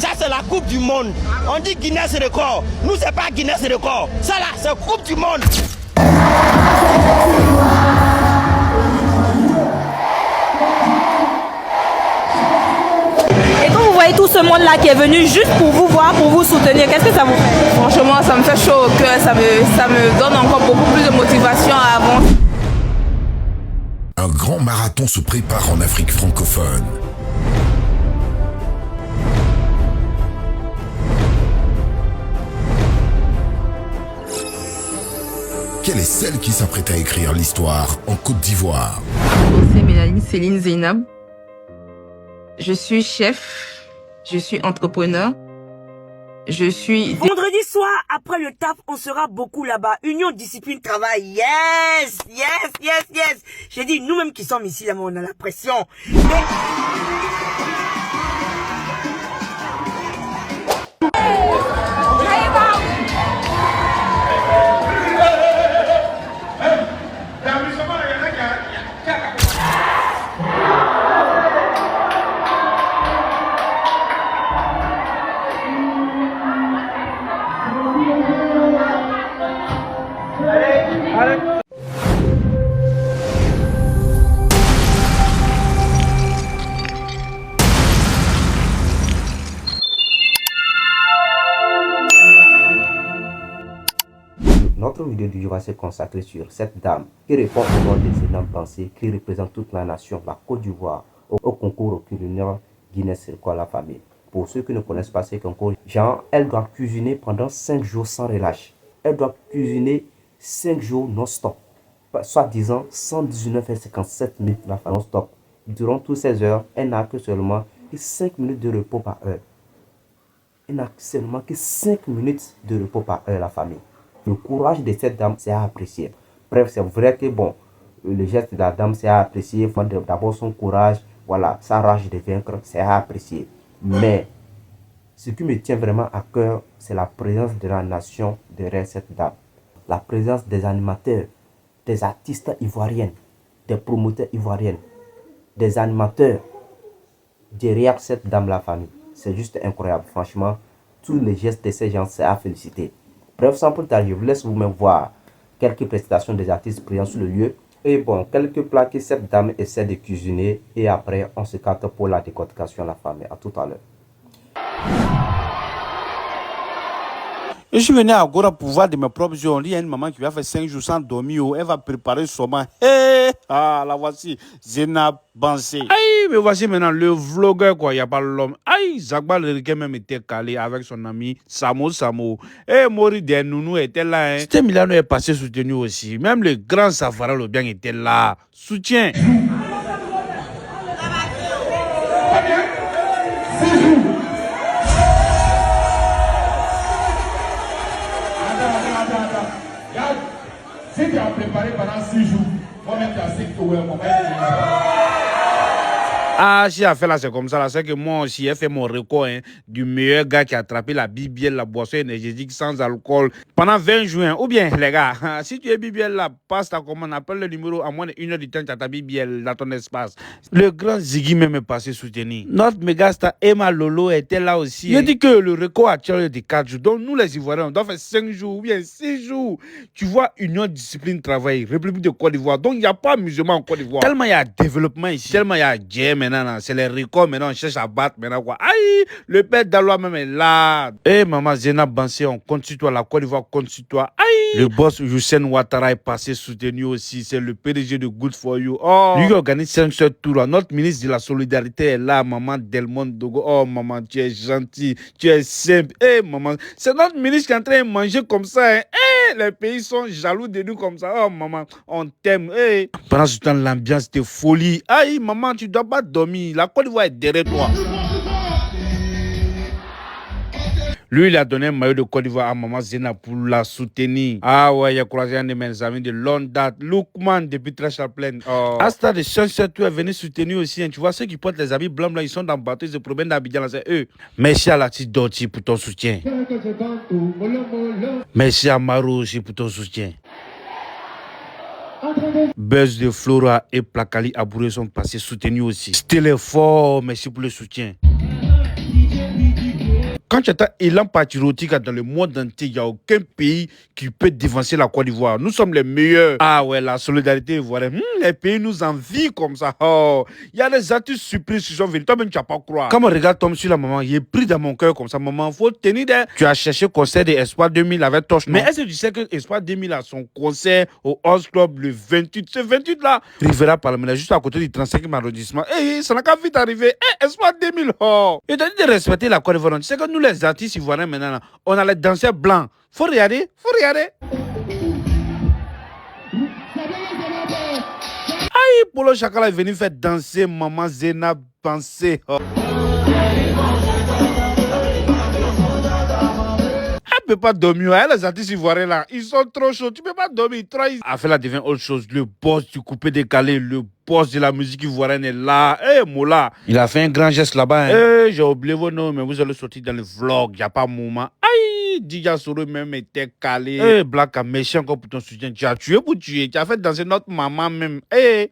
Ça, c'est la Coupe du Monde. On dit Guinness record. Nous, c'est pas Guinness record. Ça, là, c'est Coupe du Monde. Et quand vous voyez tout ce monde-là qui est venu juste pour vous voir, pour vous soutenir, qu'est-ce que ça vous fait? Franchement, ça me fait chaud au cœur, ça me donne encore beaucoup plus de motivation à avancer. Un grand marathon se prépare en Afrique francophone. Quelle est celle qui s'apprête à écrire l'histoire en Côte d'Ivoire? C'est Mélanie Céline Zeynab. Je suis chef, je suis entrepreneur, je suis... Vendredi soir, après le taf, on sera beaucoup là-bas. Union, discipline, travail. Yes, yes, yes, yes. J'ai dit, nous-mêmes qui sommes ici, là, on a la pression. Mais... Notre vidéo du jour va se consacrer sur cette dame qui répond au nom des énormes pensées qui représente toute la nation, la Côte d'Ivoire, au concours culinaire Guinness Record la famille. Pour ceux qui ne connaissent pas ce concours, genre, elle doit cuisiner pendant 5 jours sans relâche. Elle doit cuisiner 5 jours non-stop. Soit disant 119,57 minutes non-stop. Durant toutes ces heures, elle n'a que seulement 5 minutes de repos par heure. Elle n'a seulement que 5 minutes de repos par heure, la famille. Le courage de cette dame, c'est à apprécier. Bref, c'est vrai que bon, le geste de la dame, c'est à apprécier. D'abord son courage, voilà, sa rage de vaincre, c'est à apprécier. Mais ce qui me tient vraiment à cœur, c'est la présence de la nation derrière cette dame. La présence des animateurs, des artistes ivoiriens, des promoteurs ivoiriens, des animateurs derrière cette dame, la famille. C'est juste incroyable, franchement. Tous les gestes de ces gens, c'est à féliciter. Bref, sans plus tarder, je vous laisse vous-même voir quelques prestations des artistes présents sur le lieu. Et bon, quelques plats que cette dame essaie de cuisiner. Et après, on se capte pour la décortication de la famille. À tout à l'heure. Je suis venu à Gora pour voir de mes propres yeux. Il y a une maman qui va faire 5 jours sans dormir. Elle va préparer son main. Hey, ah, la voici. Zeynab Bansé. Aïe, mais voici maintenant le vlogueur, quoi. Il n'y a pas l'homme. Aïe, Zagba le Riquet même était calé avec son ami Samo. Et Mori des Nounou était là. Hein. C'était Milano est passé soutenu aussi. Même le grand Safara le bien était là. Soutien. Si tu as préparé pendant 6 jours, moi-même tu as 5 jours, Ah, si elle fait là, c'est comme ça. C'est que moi aussi, j'ai fait mon record hein, du meilleur gars qui a attrapé la BBL, la boisson énergétique sans alcool, pendant 20 juin. Ou bien, les gars, si tu es BBL là, passe ta commande, appelle le numéro à moins d'1 heure du temps, tu as ta BBL dans ton espace. Le grand Ziggy même est passé soutenir. Notre méga star Emma Lolo était là aussi. Il dit que le record actuel est de 4 jours. Donc, nous les Ivoiriens, on doit faire 5 jours ou bien 6 jours. Tu vois, Union Discipline Travail, République de Côte d'Ivoire. Donc, il n'y a pas musulman en Côte d'Ivoire. Tellement il y a développement ici, tellement il y a Dieu maintenant. C'est les records maintenant, on cherche à battre maintenant quoi. Aïe, le père d'Alois même est là. Eh maman Zeynab Bansé, on compte sur toi, la Côte d'Ivoire compte sur toi. Aïe, le boss Youssef Ouattara est passé soutenu aussi, c'est le PDG de Good for You. Oh, lui qui organise 5 tours. Notre ministre de la solidarité est là, maman Delmonte Dogo. Oh maman, tu es gentil, tu es simple. Eh maman, c'est notre ministre qui est en train de manger comme ça. Hein. Eh, les pays sont jaloux de nous comme ça. Oh maman, on t'aime. Eh. Pendant ce temps, l'ambiance de folie. Aïe maman, tu dois pas dormir. La Côte d'Ivoire est derrière toi. Lui, il a donné un maillot de Côte d'Ivoire à maman Zena pour la soutenir. Ah ouais, il a croisé un de mes amis de longue date, Lookman, depuis très Chaplain. Oh. Asta de Sunset est venu soutenir aussi. Hein. Tu vois, ceux qui portent les habits blancs, là, ils sont dans le bateau, ils se promènent dans Abidjan, c'est eux. Merci à la petite Dorti pour ton soutien. Merci à Maro aussi pour ton soutien. Buzz de Flora et Placali Abouré sont passés soutenus aussi. C'était fort, merci pour le soutien. Quand tu as un élan patriotique dans le monde entier, il n'y a aucun pays qui peut dévancer la Côte d'Ivoire. Nous sommes les meilleurs. Ah ouais, la solidarité ivoirienne. Les pays nous envient comme ça. Oh, il y a des artistes surprises qui sont venus. Toi-même, tu n'as pas croire. Quand mon regard tombe sur la maman, il est pris dans mon cœur comme ça. Maman, faut tenir des... Tu as cherché concert de Espoir 2000 avec Tosh. Mais est-ce que tu sais que Espoir 2000 a son concert au House Club le 28? Ce 28 là, Rivera Palmela, juste à côté du 35e arrondissement. Eh, ça n'a qu'à vite arriver. Eh, Espoir 2000. Oh. Et tu as dit de respecter la Côte d'Ivoire. Tu sais que nous, les artistes ivoiriens, maintenant, on a les danseurs blancs. Faut regarder, faut regarder. Aïe, Polo Chakala est venu faire danser Maman Zena penser. Oh. Elle peut pas dormir. Elle, les artistes ivoiriens là, ils sont trop chauds. Tu peux pas dormir. Afela devient autre chose. Le boss du coupé décalé, le boss de la musique ivoirienne est là. Eh, Moula. Il a fait un grand geste là-bas. Hein. Eh, j'ai oublié vos noms, mais vous allez sortir dans le vlog. Il n'y a pas moment. Aïe, Dija Soro même était calé. Eh, Black a méchant encore pour ton soutien. Tu as tué pour tuer. Tu as fait danser notre maman même. Eh.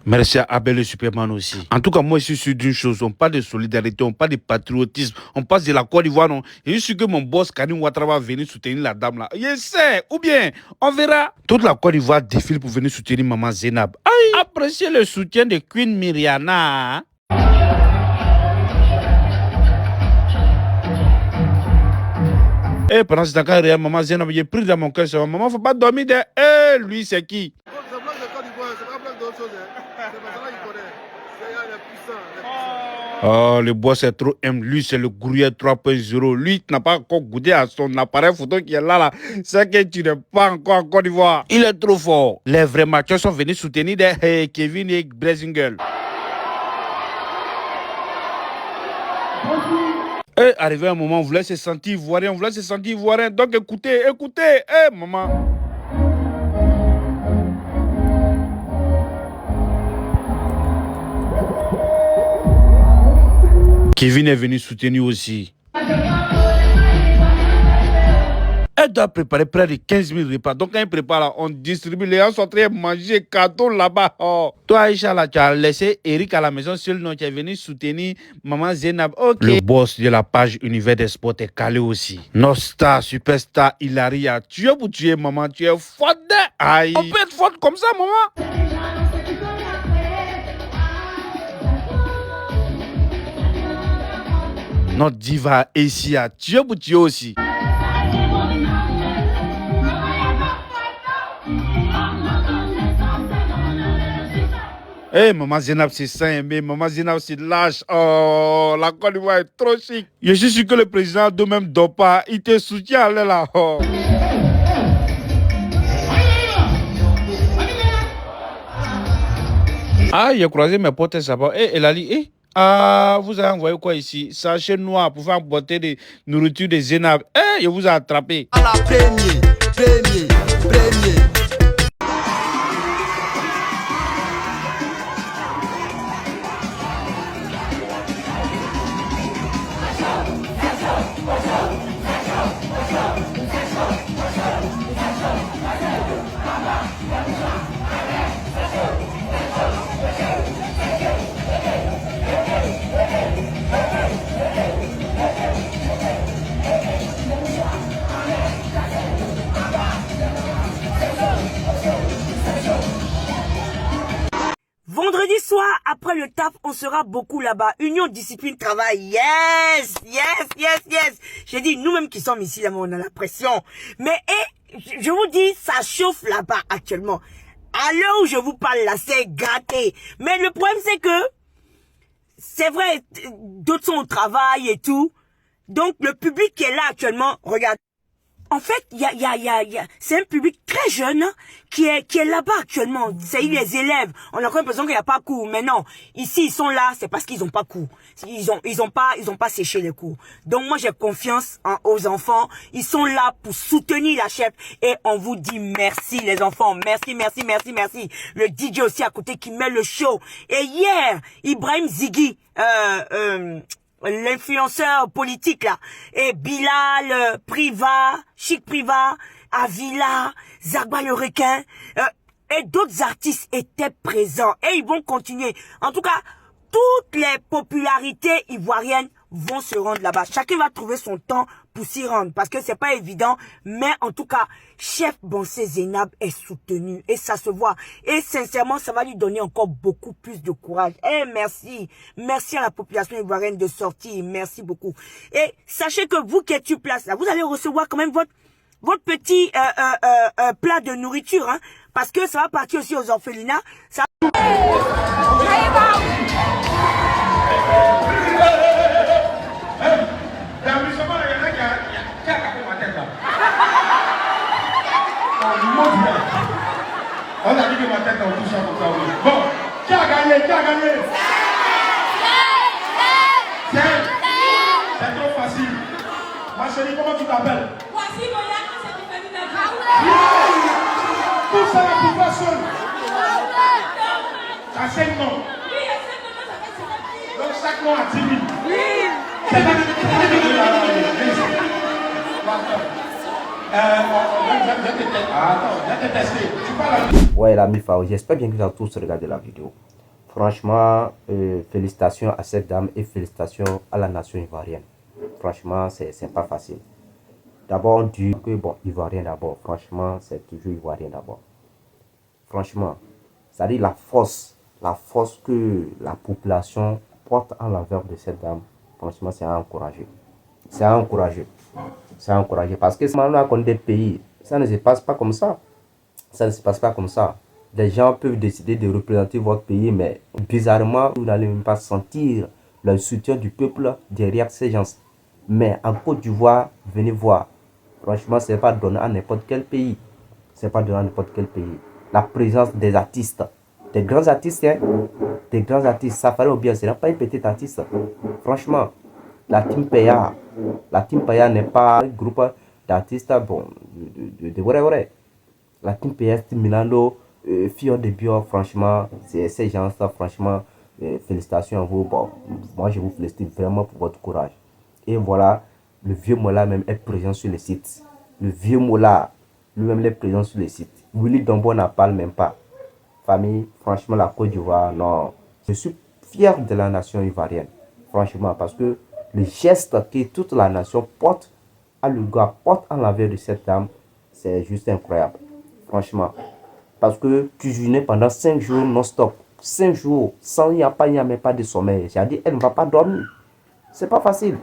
Merci à Abel le Superman aussi. En tout cas, moi, je suis sûr d'une chose. On parle de solidarité, on parle de patriotisme, on parle de la Côte d'Ivoire, non. Et je suis sûr que mon boss, Karim Ouattara, va venir soutenir la dame là. Je sais. Ou bien, on verra. Toute la Côte d'Ivoire défile pour venir soutenir Maman Zainab. Aïe. Appréciez le soutien de Queen Myriana. Et pendant ce temps, réel, Maman Zainab, j'ai pris dans mon cœur. Maman, faut pas dormir de. Eh, lui, c'est qui? Oh, le boss c'est trop M. Lui, c'est le Gruyère 3.0. Lui, tu n'as pas encore goûté à son appareil photo qui est là. C'est que tu n'es pas encore en Côte d'Ivoire. Il est trop fort. Les vrais matchs sont venus soutenir des Kevin et Blazingel. Et arrivé un moment, on voulait se sentir ivoirien, Donc écoutez, maman. Kevin est venu soutenir aussi. Elle doit préparer près de 15 000 repas. Donc, quand elle prépare là, on distribue. Les gens sont en train de manger carton là-bas. Oh. Toi, Aïcha, là, tu as laissé Eric à la maison seul. Non, tu es venu soutenir Maman Zainab. Ok. Le boss de la page Univers des Sports est calé aussi. Notre star, superstar, Hilaria. Tu es pour tuer, maman. Tu es forte. Aïe. On peut être forte comme ça, maman. Notre diva Essia, tu es pour tuer aussi. Eh, Maman Zainab, c'est sain, mais Maman Zainab, c'est lâche. Oh, la Côte d'Ivoire est trop chic. Je suis sûr que le président de même dort pas. Il te soutient, là. Oh. Ah, j'ai croisé mes potes là-bas. Eh, Elali, ah, vous avez envoyé quoi ici? Sachet noir pour faire emporter des nourritures de Zainab. Eh, je vous ai attrapé. À la premier. Vendredi soir, après le taf, on sera beaucoup là-bas. Union, discipline, travail. Yes. J'ai dit, nous-mêmes qui sommes ici, là, on a la pression. Mais, je vous dis, ça chauffe là-bas actuellement. À l'heure où je vous parle là, c'est gâté. Mais le problème, c'est que, c'est vrai, d'autres sont au travail et tout. Donc, le public qui est là actuellement, regarde. En fait, c'est un public très jeune hein, qui est là-bas actuellement. C'est les élèves. On a l'impression qu'il n'y a pas cours. Mais non, ici ils sont là, c'est parce qu'ils n'ont pas cours. Ils ont pas séché les cours. Donc moi j'ai confiance aux enfants. Ils sont là pour soutenir la chef et on vous dit merci les enfants. Merci. Le DJ aussi à côté qui met le show. Et hier, Ibrahim Ziggy, l'influenceur politique là, et Bilal, Chic Priva, Avila, Zagba le requin, et d'autres artistes étaient présents, et ils vont continuer. En tout cas, toutes les popularités ivoiriennes vont se rendre là-bas. Chacun va trouver son temps pour s'y rendre parce que c'est pas évident. Mais en tout cas, Chef Bansé Zainab est soutenu et ça se voit. Et sincèrement, ça va lui donner encore beaucoup plus de courage. Et merci. Merci à la population ivoirienne de sortir. Merci beaucoup. Et sachez que vous qui êtes sur place, là, vous allez recevoir quand même votre petit plat de nourriture. Hein, parce que ça va partir aussi aux orphelinats. Ça... On a dit que ma tête en touche comme ça. Bon, qui a gagné? Qui a gagné? C'est trop facile. Ma chérie, comment tu t'appelles? Voici mon yacht, c'est du famille d'Afrique. Tout ça là pour toi seul. T'as 5 noms. Oui, à 5 noms, ça fait 50 000. Donc chaque nom a 10 000. Oui. C'est pas Ouais, l'ami Fao, j'espère bien que vous avez tous regardé la vidéo. Franchement, félicitations à cette dame et félicitations à la nation ivoirienne. Franchement, c'est pas facile. D'abord, on dit que, bon, ivoirien d'abord. Franchement, c'est toujours ivoirien d'abord. Franchement, ça dit la force que la population porte en l'envers de cette dame. Franchement, c'est à encourager. C'est à encourager. C'est à encourager. Parce que maintenant qu'on est des pays, ça ne se passe pas comme ça. Ça ne se passe pas comme ça. Des gens peuvent décider de représenter votre pays, mais bizarrement, vous n'allez même pas sentir le soutien du peuple derrière ces gens. Mais en Côte d'Ivoire, venez voir. Franchement, ce n'est pas donné à n'importe quel pays. Ce n'est pas donné à n'importe quel pays. La présence des artistes. Des grands artistes, hein. Des grands artistes. Ça fallait bien. Ce n'est pas une petite artiste. Franchement, la Team Paya. La Team Paya n'est pas un groupe d'artistes, bon, de vrai. La Team Paya, Milano, Fio de Bio, franchement, ces gens-là, franchement, félicitations à vous. Bon, moi, je vous félicite vraiment pour votre courage. Et voilà, le vieux Mola même est présent sur le site. Le vieux Mola, lui-même est présent sur le site. Willy Dombo n'en parle même pas. Famille, franchement, la Côte d'Ivoire, non. Je suis fier de la nation ivoirienne. Franchement, parce que le geste que toute la nation porte à l'égard, porte en l'envers de cette dame, c'est juste incroyable. Franchement. Parce que cuisiner pendant 5 jours non-stop. 5 jours, sans il n'y a même pas de sommeil. J'ai dit, elle ne va pas dormir. C'est pas facile.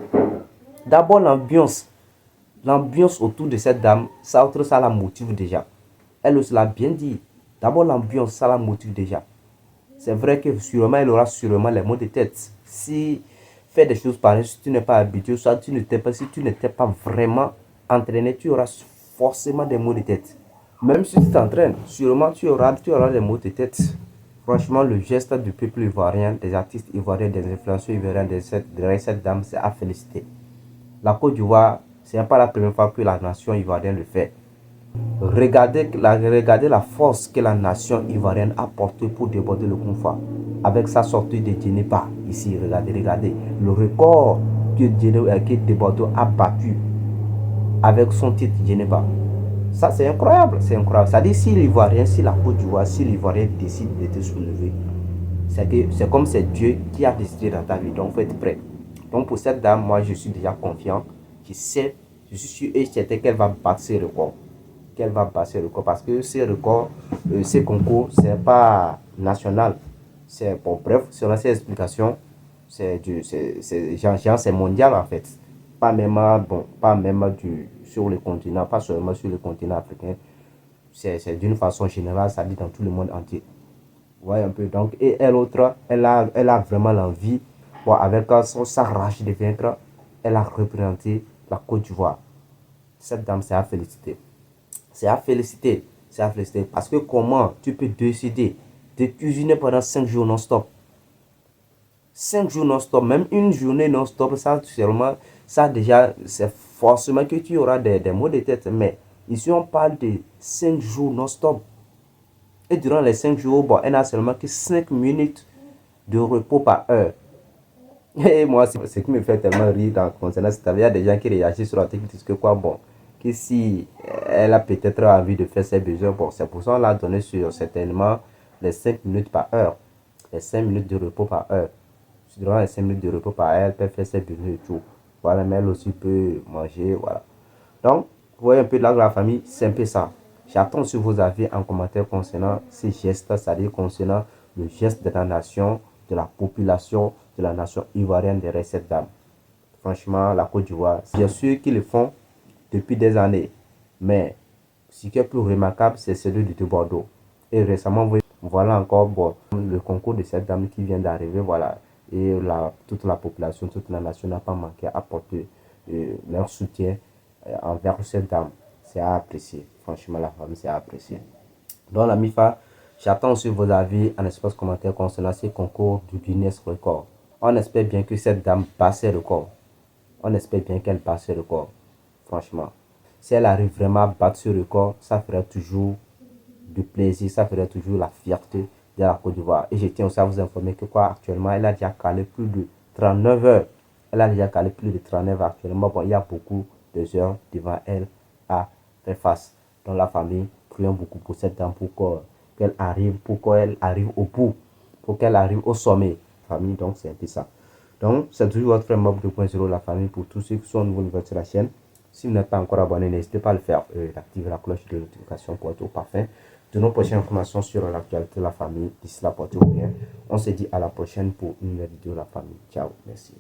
D'abord, l'ambiance. L'ambiance autour de cette dame, ça la motive déjà. Elle aussi l'a bien dit. D'abord, l'ambiance, ça la motive déjà. C'est vrai que sûrement, elle aura sûrement les maux de tête. Si faire des choses pareilles, si tu n'es pas habitué, soit si tu n'étais pas vraiment entraîné, tu auras forcément des maux de tête. Même si tu t'entraînes, sûrement tu auras des maux de tête. Franchement, le geste du peuple ivoirien, des artistes ivoiriens, des influenceurs ivoiriens de cette dame, c'est à féliciter. La Côte d'Ivoire, ce n'est pas la première fois que la nation ivoirienne le fait. Regardez la force que la nation ivoirienne a portée pour déborder le Koufa. Avec sa sortie de Djeneba, ici, regardez. Le record que Débordeaux a battu avec son titre Djeneba. Ça, c'est incroyable, c'est incroyable. Ça dit, si l'Ivoirien, si la Côte d'Ivoire, si l'Ivoirien décide de te soulever, c'est comme c'est Dieu qui a décidé dans ta vie. Donc, il faut être prêt. Donc, pour cette dame, moi, je suis déjà confiant. Je suis sûr et certain qu'elle va battre ses records. Qu'elle va battre ses records. Parce que ces records, ces concours, c'est pas national. C'est, bon, bref, selon ces explications, c'est mondial en fait. Pas même sur le continent, pas seulement sur le continent africain. C'est d'une façon générale, ça dit dans tout le monde entier. Vous voyez un peu. Donc, et elle autre, elle a vraiment l'envie, bon, avec sa rage de vaincre, elle a représenté la Côte d'Ivoire. Cette dame, c'est à féliciter. C'est à féliciter. C'est à féliciter. Parce que comment tu peux décider de cuisiner pendant 5 jours non-stop? 5 jours non-stop, même une journée non-stop, ça déjà, c'est forcément que tu auras des maux de tête. Mais ici, on parle de 5 jours non-stop. Et durant les 5 jours, bon, elle n'a seulement que 5 minutes de repos par heure. Et moi, ce qui me fait tellement rire concernant cette il y a des gens qui réagissent sur la technique, disent que quoi, bon, que si elle a peut-être envie de faire ses besoins, bon, c'est pour ça qu'on l'a donné sur certainement les 5 minutes par heure. Les 5 minutes de repos par heure. durant les 5 minutes de repos par elle, elle peut faire ses besoins et tout. Voilà, mais elle aussi peut manger, voilà. Donc, vous voyez un peu là la famille, c'est un peu ça. J'attends sur vos avis en commentaire concernant ces gestes, c'est-à-dire concernant le geste de la nation, de la population, de la nation ivoirienne derrière cette dame. Franchement, la Côte d'Ivoire, bien sûr qu'ils le font depuis des années, mais ce qui est plus remarquable, c'est celui de Bordeaux. Et récemment, voilà encore bon, le concours de cette dame qui vient d'arriver, voilà. Et toute la population, toute la nation n'a pas manqué à apporter leur soutien envers cette dame. C'est à apprécier. Franchement, la famille, c'est à apprécier. Donc, la MIFA, j'attends aussi vos avis en espace commentaire concernant ce concours du Guinness Record. On espère bien que cette dame passe le record. On espère bien qu'elle passe le record. Franchement. Si elle arrive vraiment à battre ce record, ça ferait toujours du plaisir, ça ferait toujours la fierté de la Côte d'Ivoire. Et je tiens aussi à vous informer que actuellement, elle a déjà calé plus de 39 heures. Elle a déjà calé plus de 39 heures actuellement. Bon, il y a beaucoup d'heures devant elle à faire face. Dans la famille, prions beaucoup pour cette dame pour qu'elle arrive au bout, pour qu'elle arrive au sommet. Famille, donc c'est un peu ça. Donc, c'est toujours votre frère Mob 2.0, la famille, pour tous ceux qui sont nouveaux sur la chaîne. Si vous n'êtes pas encore abonné, n'hésitez pas à le faire. D'activer la cloche de notification pour être au parfum de nos prochaines informations sur l'actualité de la famille. D'ici là, portez-vous bien. On se dit à la prochaine pour une nouvelle vidéo de la famille. Ciao, merci.